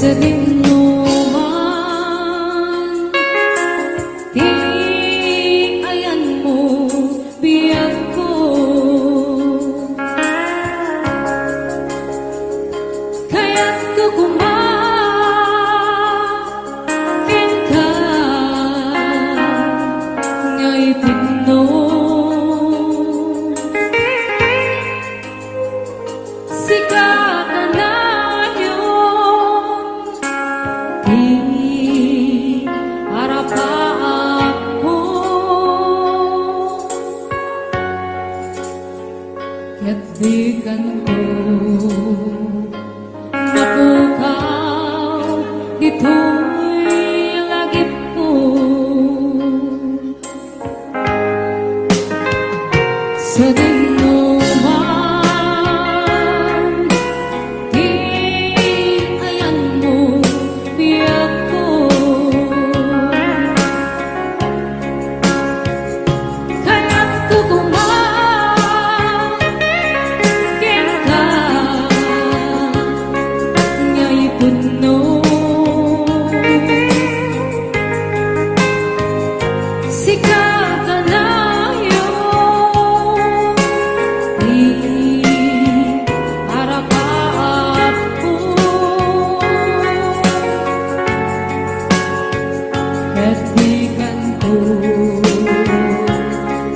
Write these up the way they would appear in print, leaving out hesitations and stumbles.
sa dinuman, di ayan mo biyag ko. Kaya't kukumakin ka ngay pino. Sika ka na yun, di arapaak mo. Kaya't di ganto mapukaw, dito'y lagip ko. Sa dinuman, di ayan mo biyag ko. Kaya't kukumakin ka ngay puno. Sika ka na yun, di arapaak ko. Kaya't di ganto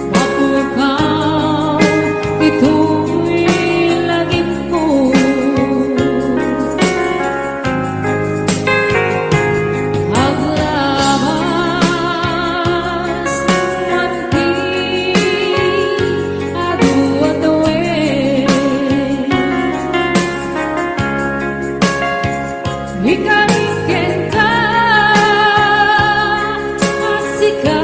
mapukaw, dito'y lagip ko. Aglabas man di adu-adawe, ikariken ka asika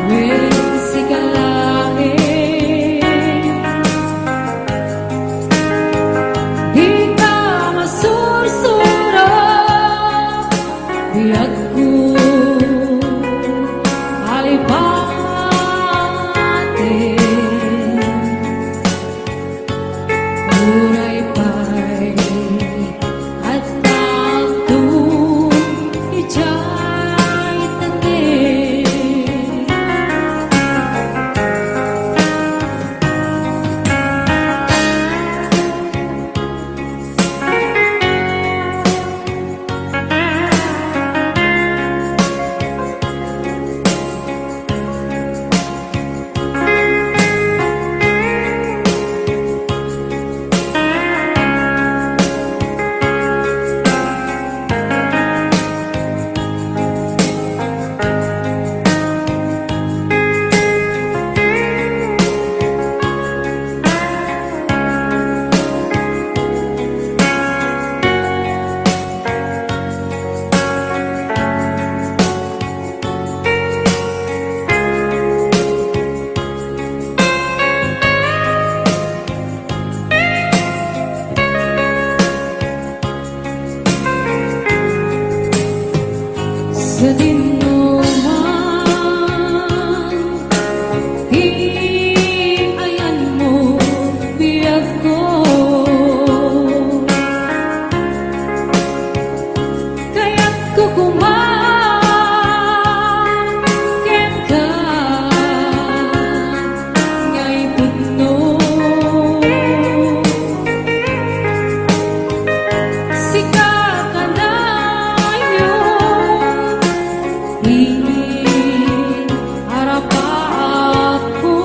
wen sigalae. Di ka masursuro biyag ko alipate. Muray pa'y at tagto ijay tanin. Sa dinuman, di ayan mo biyag ko. Kaya't kukumakin ka ngay puno. Sika ka na yun, di arapaak ko.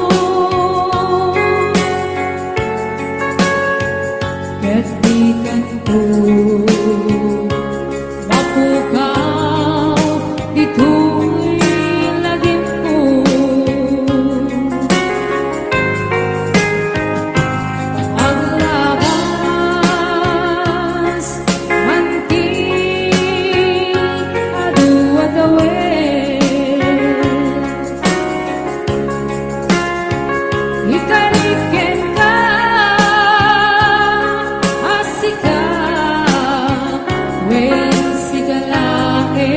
Kaya't di ganto mapukaw, dito'y lagip ko. Aglabas man di adu-adawe, ikariken ka asika wen sigalae.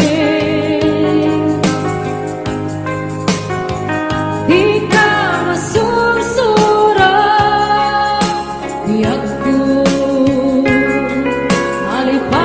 Di ka masursuro biyag ko alipay.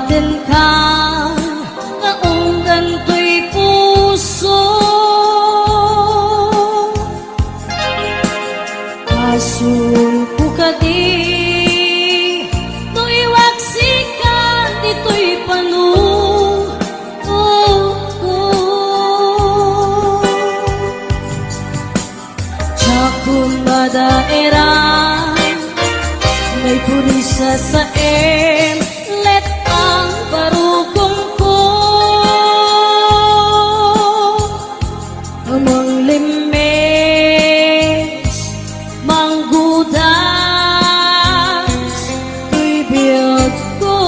Awaten ka naunggan to'y puso, asumpo ka di to'y waksikan, di to'y Tiyakong madaera may purisa sa let ang barukong ko, amang limes manggudas to'y biyag ko.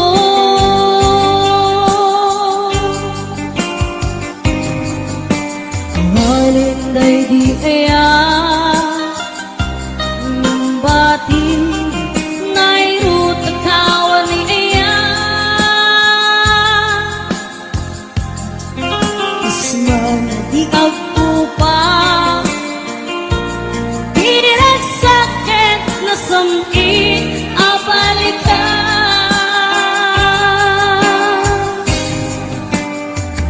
Halinday di aya bati nairut kawan ni aya, isman di agpupa direk sakit na samit abalikan.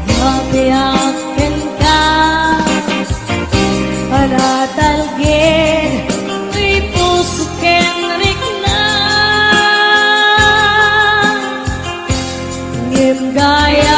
Yapiakin ka panatalgin to'y puso ken rikna, ngim gaya